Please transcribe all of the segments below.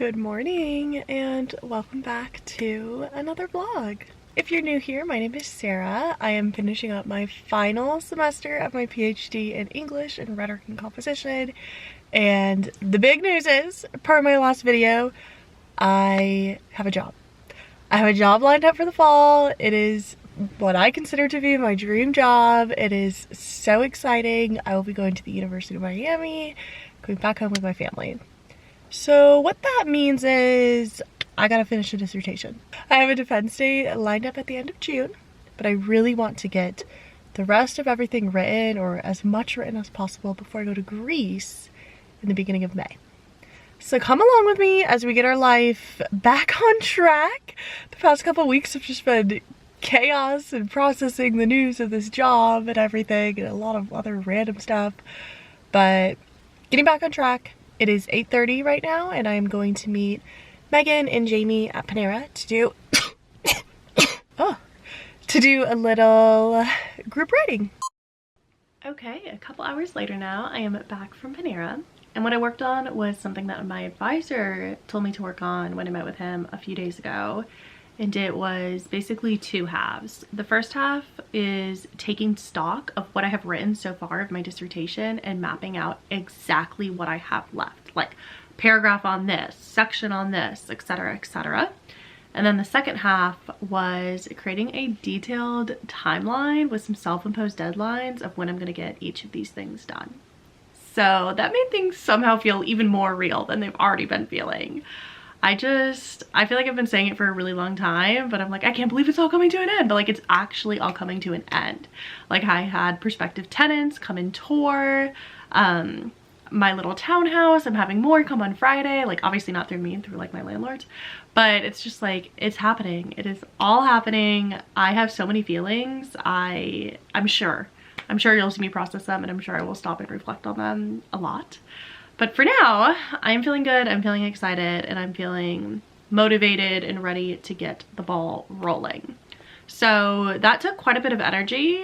Good morning and welcome back to another vlog. If you're new here, my name is Sarah. I am finishing up my final semester of my PhD in English and rhetoric and composition. And the big news is, per my last video, I have a job. I have a job lined up for the fall. It is what I consider to be my dream job. It is so exciting. I will be going to the University of Miami, going back home with my family. So what that means is I gotta finish a dissertation. I have a defense day lined up at the end of June, but I really want to get the rest of everything written, or as much written as possible, before I go to Greece in the beginning of May. So come along with me as we get our life back on track. The past couple weeks have just been chaos and processing the news of this job and everything and a lot of other random stuff, but getting back on track. It is 8:30 right now, and I am going to meet Megan and Jamie at Panera to do a little group writing. Okay, a couple hours later now, I am back from Panera, and what I worked on was something that my advisor told me to work on when I met with him a few days ago. And it was basically two halves. The first half is taking stock of what I have written so far of my dissertation and mapping out exactly what I have left, like paragraph on this, section on this, etc., etc. And then the second half was creating a detailed timeline with some self-imposed deadlines of when I'm gonna get each of these things done. So that made things somehow feel even more real than they've already been feeling. I feel like I've been saying it for a really long time, but I'm like, I can't believe it's all coming to an end. But like, it's actually all coming to an end. Like, I had prospective tenants come and tour my little townhouse. I'm having more come on Friday. Like, obviously not through me, through like my landlords. But it's just like, it's happening. It is all happening. I have so many feelings. I'm sure you'll see me process them, and I'm sure I will stop and reflect on them a lot. But for now, I'm feeling good, I'm feeling excited, and I'm feeling motivated and ready to get the ball rolling. So that took quite a bit of energy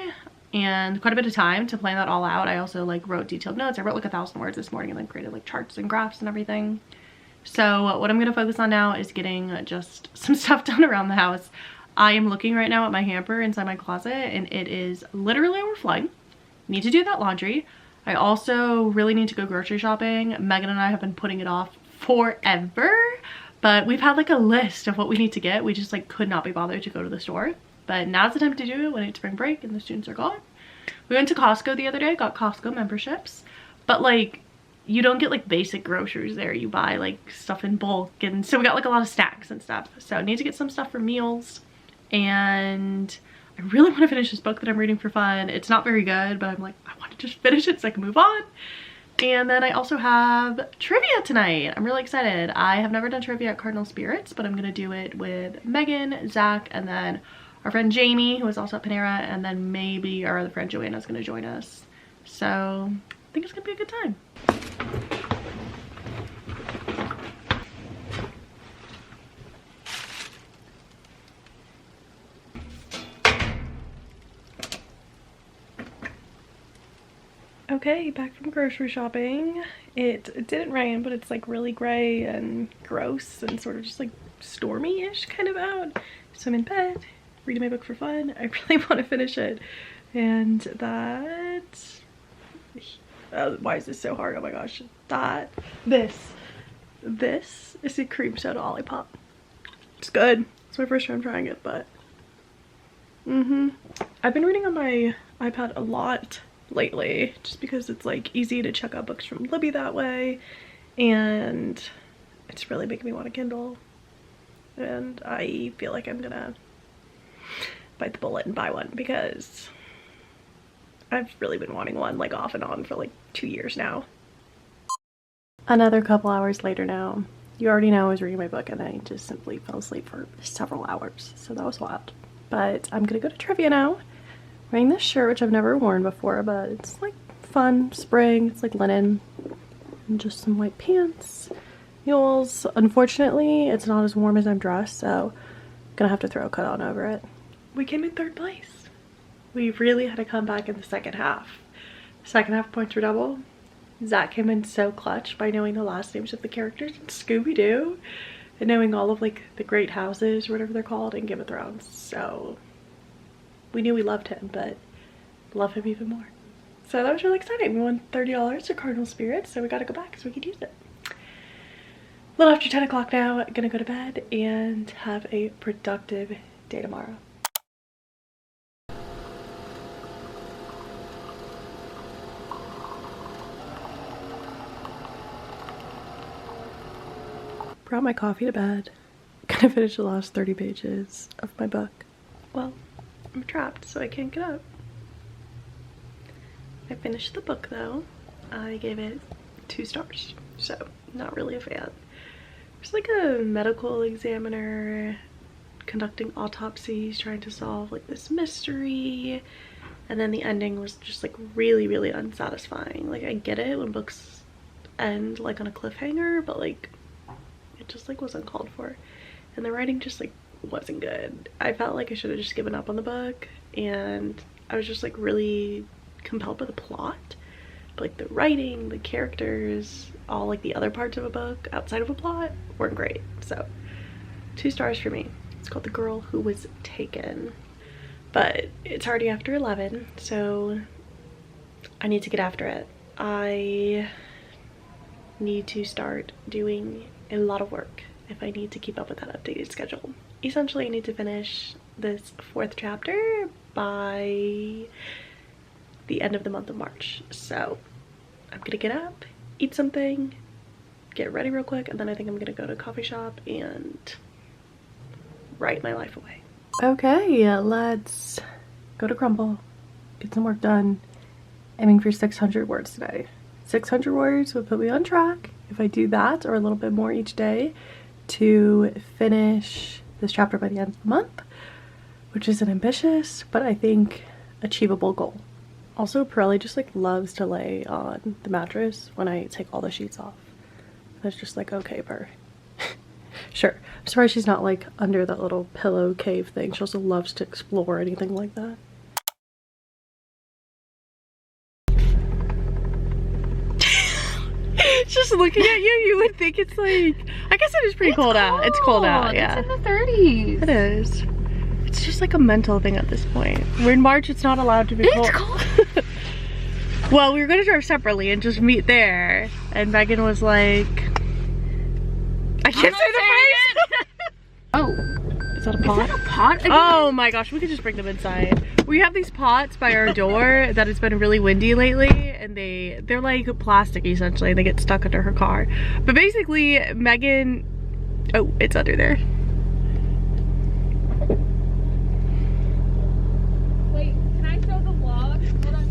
and quite a bit of time to plan that all out. I also like wrote detailed notes. I wrote like 1,000 words this morning and then created like charts and graphs and everything. So what I'm gonna focus on now is getting just some stuff done around the house. I am looking right now at my hamper inside my closet, and it is literally overflowing. Need to do that laundry. I also really need to go grocery shopping. Megan and I have been putting it off forever, but we've had like a list of what we need to get. We just like could not be bothered to go to the store, but now's the time to do it when it's spring break and the students are gone. We went to Costco the other day, got Costco memberships, but like you don't get like basic groceries there. You buy like stuff in bulk, and so we got like a lot of snacks and stuff. So I need to get some stuff for meals, and I really want to finish this book that I'm reading for fun. It's not very good, but I'm like, I want to just finish it so I can move on. And then I also have trivia tonight. I'm really excited. I have never done trivia at Cardinal Spirits, but I'm going to do it with Megan, Zach, and then our friend Jamie, who is also at Panera, and then maybe our other friend Joanna is going to join us. So I think it's going to be a good time. Okay, back from grocery shopping. It didn't rain, but it's like really gray and gross and sort of just like stormy-ish kind of out. So I'm in bed, reading my book for fun. I really want to finish it. And that... why is this so hard? Oh my gosh. This is a cream soda Olipop. It's good. It's my first time trying it, but... I've been reading on my iPad a lot lately, just because it's like easy to check out books from Libby that way, and it's really making me want a Kindle, and I feel like I'm gonna bite the bullet and buy one, because I've really been wanting one like off and on for like 2 years now. Another couple hours later now. You already know I was reading my book and I just simply fell asleep for several hours, so that was wild. But I'm gonna go to trivia now. Wearing this shirt, which I've never worn before, but it's like fun, spring, it's like linen, and just some white pants, mules. Unfortunately, it's not as warm as I'm dressed, so I'm gonna have to throw a coat on over it. We came in third place. We really had to come back in the second half. Second half points were double. Zach came in so clutch by knowing the last names of the characters in Scooby-Doo and knowing all of like the great houses or whatever they're called in Game of Thrones. So we knew we loved him, but love him even more. So that was really exciting. We won $30 to Cardinal Spirits, so we got to go back so we could use it. A little after 10 o'clock now, gonna go to bed and have a productive day tomorrow. Brought my coffee to bed. Gonna finish the last 30 pages of my book. Well, I'm trapped, so I can't get up. I finished the book though. I gave it 2 stars, so not really a fan. There's like a medical examiner conducting autopsies, trying to solve like this mystery, and then the ending was just like really, really unsatisfying. Like I get it when books end like on a cliffhanger, but like it just like was uncalled for, and the writing just like wasn't good. I felt like I should have just given up on the book, and I was just like really compelled by the plot, but like the writing, the characters, all like the other parts of a book outside of a plot weren't great. So 2 stars for me. It's called The Girl Who Was Taken, but it's already after 11, so I need to get after it. I need to start doing a lot of work if I need to keep up with that updated schedule. Essentially, I need to finish this 4th chapter by the end of the month of March. So I'm gonna get up, eat something, get ready real quick, and then I think I'm gonna go to a coffee shop and write my life away. Okay, let's go to Crumble, get some work done. Aiming for 600 words today. 600 words would put me on track if I do that or a little bit more each day to finish this chapter by the end of the month, which is an ambitious but I think achievable goal. Also, Pirelli just like loves to lay on the mattress when I take all the sheets off. It's just like, okay, Per. Sure. I'm surprised she's not like under that little pillow cave thing. She also loves to explore anything like that. Just looking at you, you would think it's like, I guess it is pretty cold out. It's cold out, yeah. It's in the 30s. It is. It's just like a mental thing at this point. We're in March, it's not allowed to be cold. It's cold. Well, we were gonna drive separately and just meet there. And Megan was like, I can't say the phrase. Oh. Is that a pot? Is that a pot again? Oh my gosh, we could just bring them inside. We have these pots by our door that it's been really windy lately, and they're like plastic essentially. They get stuck under her car. But basically, Megan, oh, it's under there. Wait, can I show the vlog? Hold on.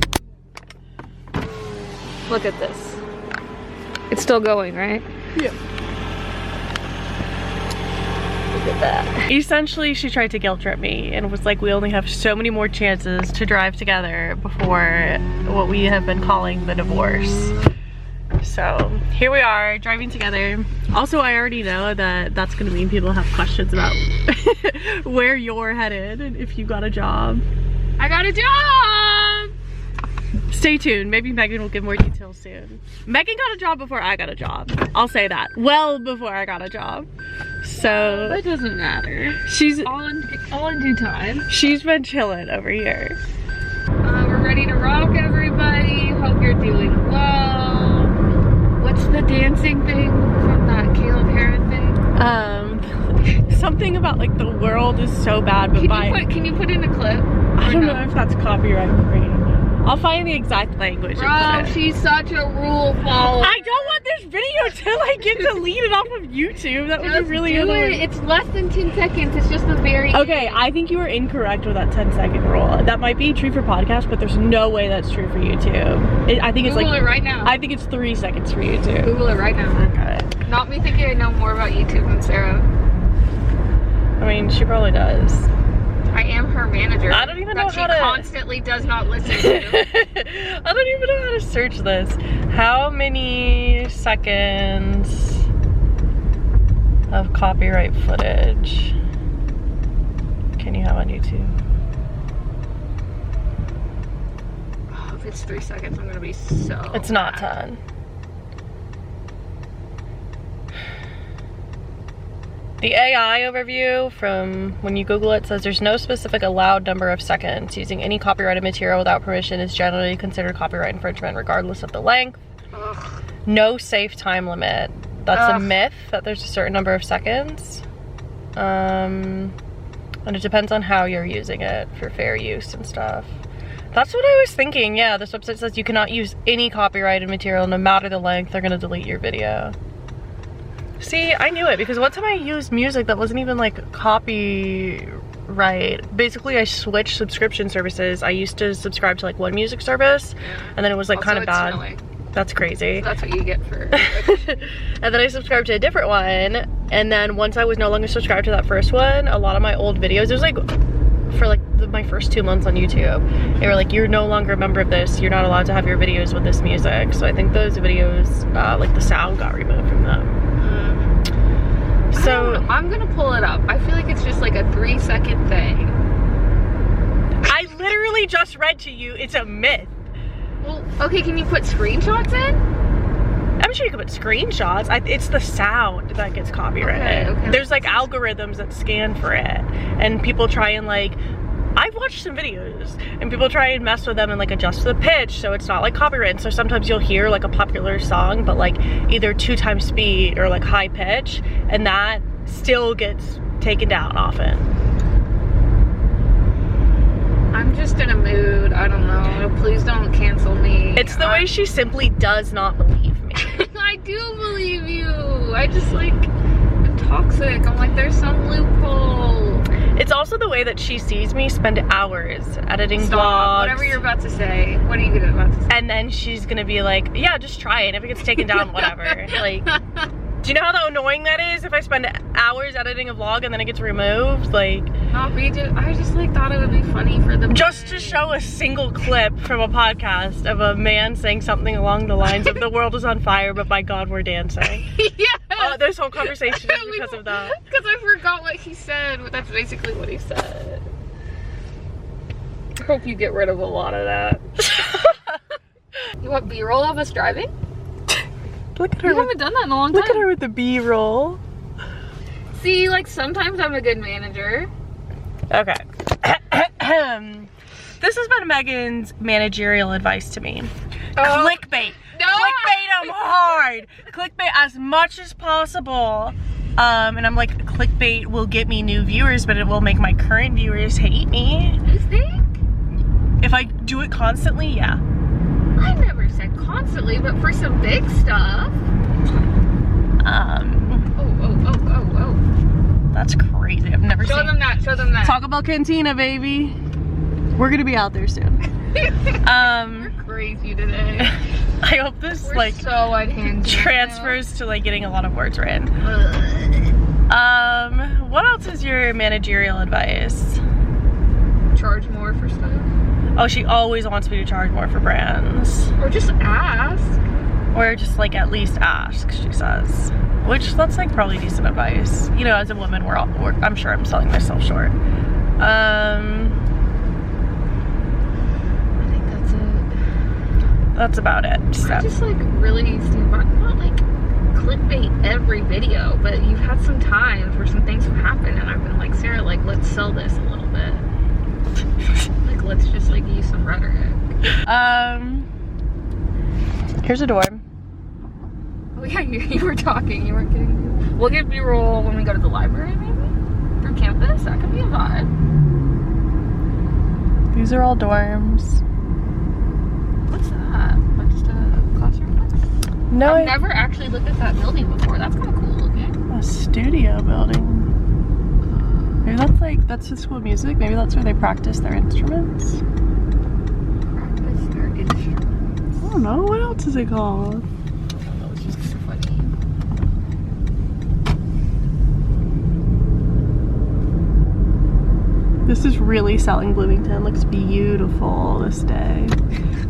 Look at this. It's still going, right? Yeah. Look at that. Essentially, she tried to guilt trip me and was like, we only have so many more chances to drive together before what we have been calling the divorce. So here we are driving together. Also, I already know that that's gonna mean people have questions about where you're headed and if you got a job. I got a job! Stay tuned, maybe Megan will give more details soon. Megan got a job before I got a job. I'll say that. Well before I got a job. So that doesn't matter. She's all in due time. She's been chilling over here. We're ready to rock, everybody. Hope you're doing well. What's the dancing thing from that Caleb Heron thing? Something about like the world is so bad, but can you put in a clip? I don't know if that's copyright free. I'll find the exact language. Bro, she's such a rule follower. I don't want this video till I get to lead it off of YouTube. That would be really annoying. It's less than 10 seconds. It's just the very Okay, I think you are incorrect with that 10-second rule. That might be true for podcasts, but there's no way that's true for YouTube. I think it's Google it right now. I think it's 3 seconds for YouTube. Google it right now. Okay. Not me thinking I know more about YouTube than Sarah. I mean, she probably does. I am her manager. I don't even know how to... That she constantly does not listen to. I don't even know how to search this. How many seconds of copyright footage can you have on YouTube? Oh, if it's 3 seconds, I'm gonna be so It's not mad. 10. The AI overview from when you Google it says there's no specific allowed number of seconds. Using any copyrighted material without permission is generally considered copyright infringement regardless of the length. Ugh. No safe time limit. That's Ugh. a myth that there's a certain number of seconds. And it depends on how you're using it for fair use and stuff. That's what I was thinking. Yeah, this website says you cannot use any copyrighted material no matter the length. They're gonna delete your video. See, I knew it because one time I used music that wasn't even like copyright. Basically, I switched subscription services. I used to subscribe to like one music service, and then it was like kind of bad. Snowing. That's crazy. So that's what you get for. And then I subscribed to a different one, and then once I was no longer subscribed to that first one, a lot of my old videos, it was like for like my first 2 months on YouTube, they were like, you're no longer a member of this, you're not allowed to have your videos with this music. So I think those videos, like the sound got removed from them. So I'm gonna pull it up. I feel like it's just like a 3-second thing. I literally just read to you it's a myth. Well, okay, can you put screenshots in? I'm sure you can put screenshots. It's the sound that gets copyrighted. Okay. There's like algorithms that scan for it, and people try and like, I've watched some videos and people try and mess with them and like adjust the pitch so it's not like copyrighted. So sometimes you'll hear like a popular song but like either 2 times speed or like high pitch, and that still gets taken down often. I'm just in a mood. I don't know. Please don't cancel me. It's the way she simply does not believe me. I do believe you. I just like, I'm toxic. I'm like, there's some loophole. It's also the way that she sees me spend hours editing Stop. vlogs. Whatever you're about to say. What are you about to say? And then she's gonna be like, yeah, just try it. If it gets taken down, whatever. Like, do you know how annoying that is if I spend hours editing a vlog and then it gets removed? Like, I just like thought it would be funny for them. Just to show a single clip from a podcast of a man saying something along the lines of the world is on fire, but by God, we're dancing. Yeah. This whole conversation is because of that. Because I forgot what he said, but that's basically what he said. I hope you get rid of a lot of that. You want B-roll of us driving? Look at her. We haven't done that in a long time. Look at her with the B-roll. See, like sometimes I'm a good manager. Okay. This has been Megan's managerial advice to me. Oh. Clickbait. No. Clickbait them hard. Clickbait as much as possible. And I'm like, clickbait will get me new viewers, but it will make my current viewers hate me. You think? If I do it constantly, yeah. I never said constantly, but for some big stuff. Oh. That's crazy. I've never seen. Show them that. Taco Bell Cantina, baby. We're gonna be out there soon. We're crazy today. I hope this We're so unhinged transfers to like getting a lot of words written. Ugh. What else is your managerial advice? Charge more for stuff. Oh, she always wants me to charge more for brands. Or just ask. Or just like at least ask, she says. Which that's like probably decent advice. You know, as a woman, I'm sure I'm selling myself short. I think that's it. That's about it. So. I just like really stand by, not like clickbait every video, but you've had some times where some things have happened and I've been like, Sarah, like let's sell this a little bit. Like let's just like use some rhetoric. Here's a dorm. Oh yeah, you were talking, you weren't kidding. We'll get B-roll when we go to the library maybe? Through campus, that could be a vibe. These are all dorms. What's that? Like just a classroom? No, I've never actually looked at that building before. That's kind of cool looking. A studio building. Maybe that's the school of music. Maybe that's where they practice their instruments. Practice their instruments. I don't know. What else is it called? It's just kind of funny. This is really selling Bloomington. Looks beautiful this day.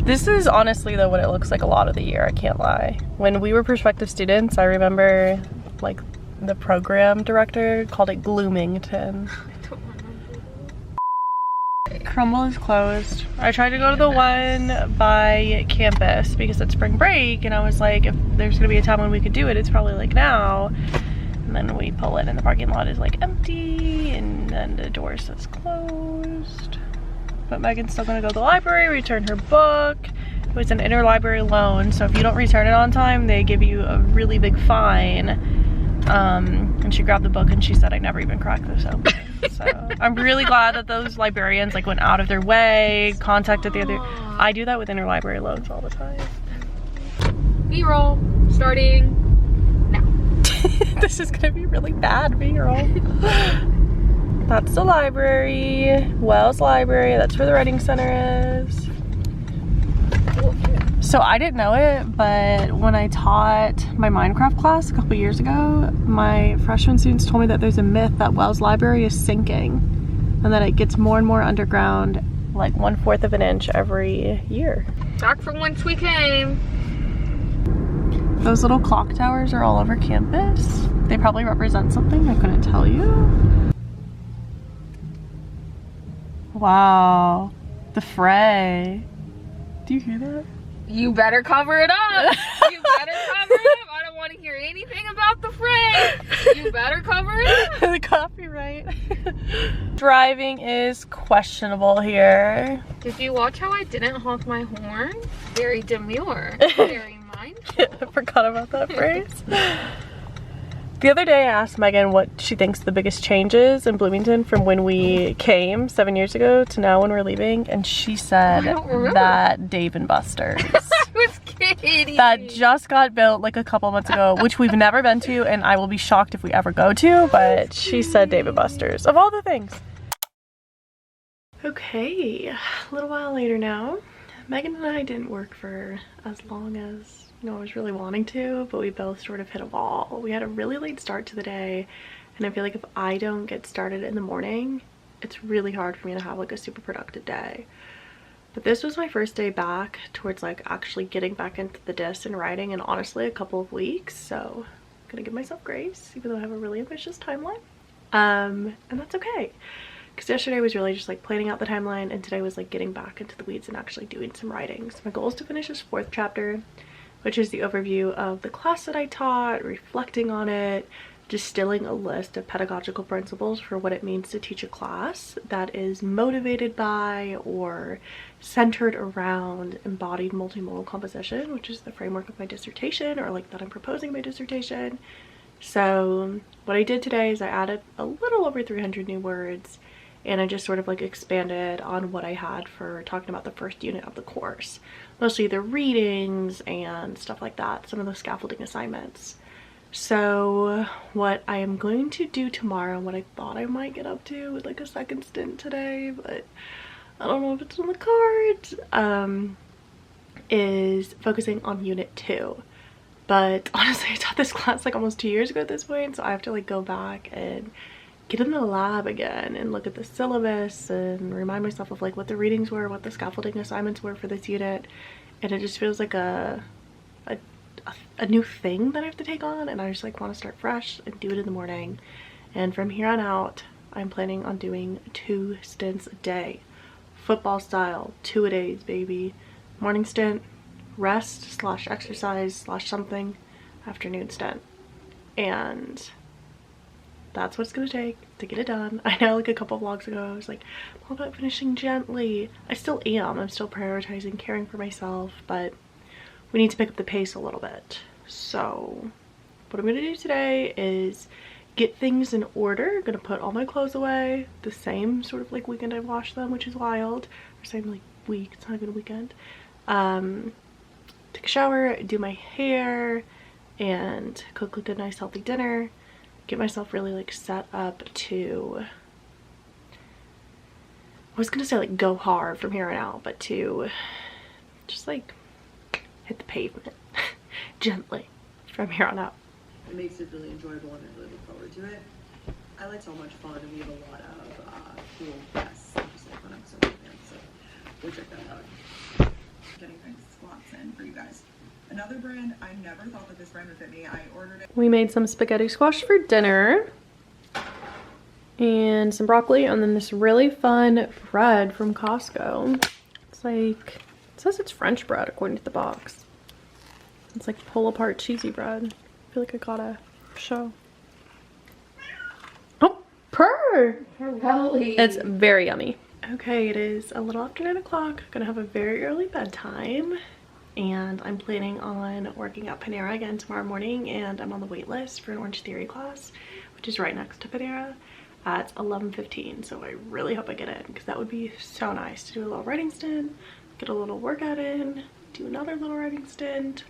This is honestly though what it looks like a lot of the year, I can't lie. When we were prospective students, I remember like the program director called it Bloomington. Crumble is closed. I tried to go to the one by campus because it's spring break and I was like, if there's gonna be a time when we could do it, it's probably like now. And then we pull in and the parking lot is like empty, and then the door says closed. But Megan's still gonna go to the library, return her book. It was an interlibrary loan, so if you don't return it on time, they give you a really big fine. And she grabbed the book and she said, I never even cracked this open. So I'm really glad that those librarians like went out of their way, contacted the other. I do that with interlibrary loans all the time. B-roll starting now. This is gonna be really bad B-roll. That's the library, Wells Library. That's where the writing center is. So I didn't know it, but when I taught my Minecraft class a couple years ago, my freshman students told me that there's a myth that Wells Library is sinking and that it gets more and more underground, like 1/4 of an inch every year. Back from whence we came. Those little clock towers are all over campus. They probably represent something, I couldn't tell you. Wow, the fray. Do you hear that? You better cover it up. You better cover it up. I don't want to hear anything about the fray. You better cover it up. The copyright. Driving is questionable here. Did you watch how I didn't honk my horn? Very demure. Very mindful. I forgot about that phrase. The other day I asked Megan what she thinks the biggest change is in Bloomington from when we came 7 years ago to now when we're leaving, and she said that Dave & Buster's. I was kidding. That just got built like a couple months ago, which we've never been to, and I will be shocked if we ever go to, but she said Dave & Buster's, of all the things. Okay, a little while later now. Megan and I didn't work for as long as I was really wanting to, but we both sort of hit a wall. We had a really late start to the day, and I feel like if I don't get started in the morning, it's really hard for me to have like a super productive day. But this was my first day back towards like actually getting back into the disc and writing in honestly a couple of weeks, so I'm gonna give myself grace even though I have a really ambitious timeline. And that's okay, because yesterday was really just like planning out the timeline, and today was like getting back into the weeds and actually doing some writing. So my goal is to finish this 4th chapter, which is the overview of the class that I taught, reflecting on it, distilling a list of pedagogical principles for what it means to teach a class that is motivated by or centered around embodied multimodal composition, which is the framework of my dissertation, or like that I'm proposing my dissertation. So what I did today is I added a little over 300 new words, and I just sort of like expanded on what I had for talking about the first unit of the course. Mostly the readings and stuff like that, some of the scaffolding assignments. So what I am going to do tomorrow, and what I thought I might get up to with like a second stint today, but I don't know if it's on the cards, is focusing on unit 2. But honestly, I taught this class like almost 2 years ago at this point, so I have to like go back and get in the lab again and look at the syllabus and remind myself of like what the readings were, what the scaffolding assignments were for this unit, and it just feels like a new thing that I have to take on, and I just like want to start fresh and do it in the morning. And from here on out, I'm planning on doing 2 stints a day, football style, 2-a-days, baby. Morning stint, rest / exercise / something, afternoon stint, and that's what it's gonna take to get it done. I know like a couple vlogs ago I was like, I'm all about finishing gently. I still am. I'm still prioritizing caring for myself, but we need to pick up the pace a little bit. So what I'm gonna do today is get things in order. I'm gonna put all my clothes away the same sort of like weekend I washed them, which is wild, or same like week, it's not even a weekend. Take a shower, do my hair, and cook like a nice healthy dinner. Get myself really like set up to, I was gonna say like go hard from here on out, but to just like hit the pavement gently from here on out. It makes it really enjoyable and I really look forward to it. I like so much fun, and we have a lot of cool guests. Just like fun episodes of it, so go check that out. Getting things squats in for you guys. Another brand, I never thought that this brand would fit me. I ordered it. We made some spaghetti squash for dinner and some broccoli, and then this really fun bread from Costco. It's like, it says it's French bread according to the box. It's like pull apart cheesy bread. I feel like I gotta show. for? For belly. It's very yummy. Okay, it is a little after 9 o'clock. Gonna have a very early bedtime. And I'm planning on working at Panera again tomorrow morning, and I'm on the wait list for an Orange Theory class, which is right next to Panera at 11:15. So I really hope I get in, because that would be so nice to do a little writing stint, get a little workout in, do another little writing stint,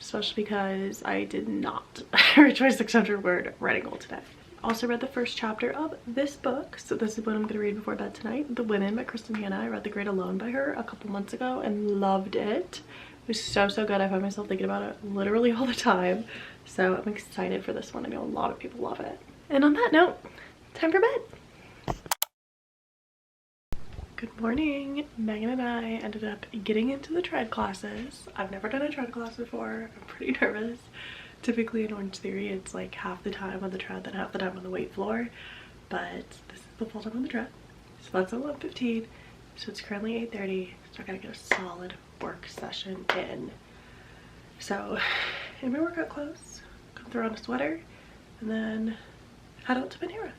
especially because I did not reach my 600-word writing goal today. Also read the first chapter of this book, so this is what I'm going to read before bed tonight. The Women by Kristen Hanna. I read The Great Alone by her a couple months ago and loved it. It was so good. I find myself thinking about it literally all the time, so I'm excited for this one. I know a lot of people love it. And on that note, time for bed. Good morning. Megan and I ended up getting into the tread classes. I've never done a tread class before. I'm pretty nervous. Typically in Orange Theory, it's like half the time on the tread, then half the time on the weight floor. But this is the full time on the tread. So that's at 11:15. So it's currently 8:30. So I gotta get a solid work session in. So in my workout clothes, gonna throw on a sweater and then head out to Panera.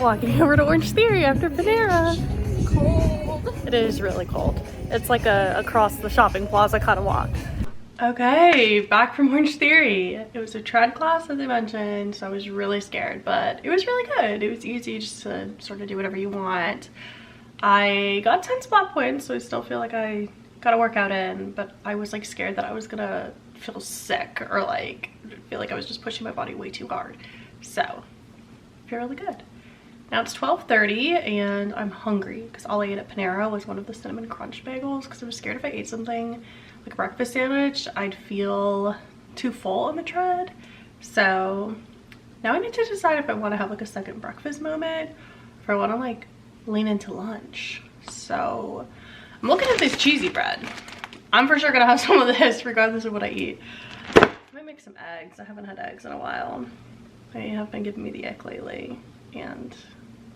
Walking over to Orange Theory after Panera. Cold. It is really cold. It's like a across the shopping plaza kind of walk. Okay, back from Orange Theory. It was a tread class, as I mentioned, so I was really scared, but it was really good. It was easy just to sort of do whatever you want. I got 10 spot points, so I still feel like I got a workout in, but I was like scared that I was gonna feel sick or like feel like I was just pushing my body way too hard. So, I feel really good. Now it's 12:30 and I'm hungry because all I ate at Panera was one of the cinnamon crunch bagels because I was scared if I ate something like a breakfast sandwich, I'd feel too full on the tread. So now I need to decide if I want to have like a second breakfast moment or if I want to like lean into lunch. So I'm looking at this cheesy bread. I'm for sure gonna have some of this regardless of what I eat. I might make some eggs. I haven't had eggs in a while. They have been giving me the ick lately, and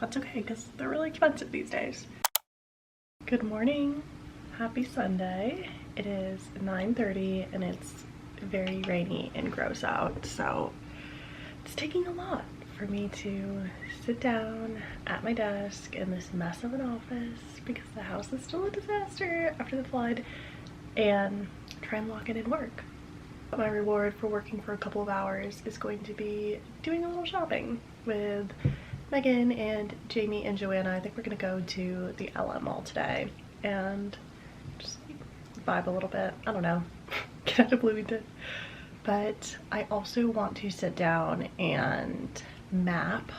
that's okay because they're really expensive these days. Good morning. Happy Sunday. It is 9:30 and it's very rainy and gross out, so it's taking a lot for me to sit down at my desk in this mess of an office because the house is still a disaster after the flood and try and lock it in work. My reward for working for a couple of hours is going to be doing a little shopping with Megan and Jamie and Joanna. I think we're gonna go to the LM Mall today and just vibe a little bit. I don't know, get out of Bloomington. But I also want to sit down and map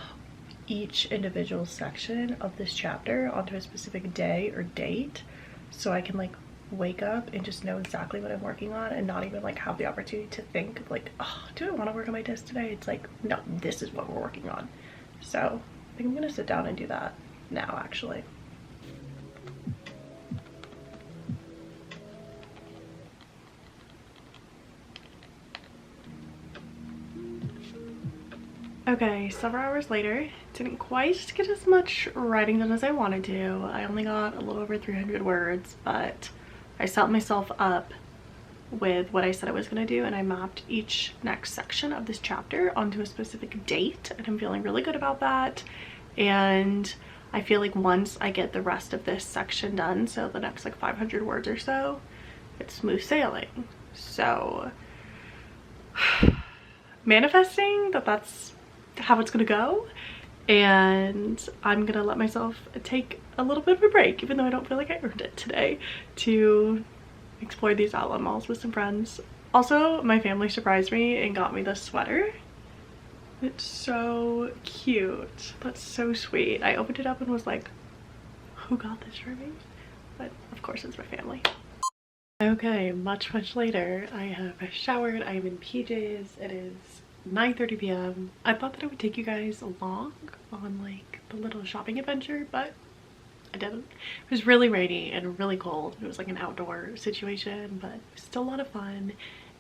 each individual section of this chapter onto a specific day or date so I can like wake up and just know exactly what I'm working on and not even like have the opportunity to think like, oh, do I want to work on my disc today? It's like, no, this is what we're working on. So I think I'm gonna sit down and do that now actually. Okay, several hours later, didn't quite get as much writing done as I wanted to. I only got a little over 300 words, but I set myself up with what I said I was going to do, and I mapped each next section of this chapter onto a specific date, and I'm feeling really good about that. And I feel like once I get the rest of this section done, so the next like 500 words or so, it's smooth sailing. So manifesting that that's how it's gonna go, and I'm gonna let myself take a little bit of a break, even though I don't feel like I earned it today, to explore these outlet malls with some friends. Also, my family surprised me and got me this sweater. It's so cute. That's so sweet. I opened it up and was like, who got this for me? But of course it's my family. Okay, much later. I have showered, I am in PJs. It is 9:30 p.m. I thought that I would take you guys along on like the little shopping adventure, but I didn't. It was really rainy and really cold. It was like an outdoor situation, but it was still a lot of fun.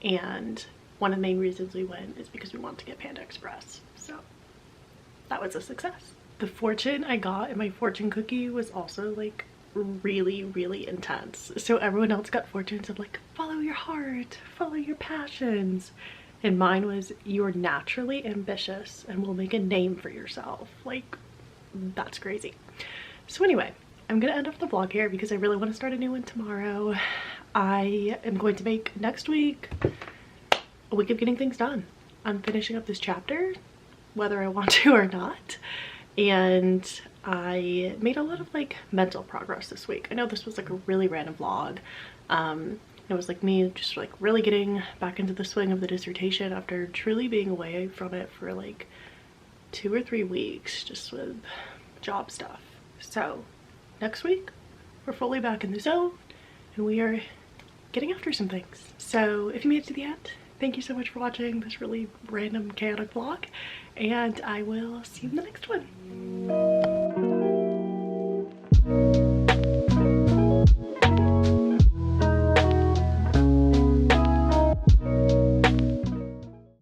And one of the main reasons we went is because we want to get Panda Express. So that was a success. The fortune I got in my fortune cookie was also like really, really intense. So everyone else got fortunes of like, follow your heart, follow your passions. And mine was, you're naturally ambitious and will make a name for yourself. Like, that's crazy. So anyway, I'm gonna end off the vlog here because I really want to start a new one tomorrow. I am going to make next week a week of getting things done. I'm finishing up this chapter, whether I want to or not. And I made a lot of like mental progress this week. I know this was like a really random vlog. It was like me just like really getting back into the swing of the dissertation after truly being away from it for like 2 or 3 weeks just with job stuff. So next week we're fully back in the zone and we are getting after some things. So if you made it to the end, thank you so much for watching this really random chaotic vlog, and I will see you in the next one.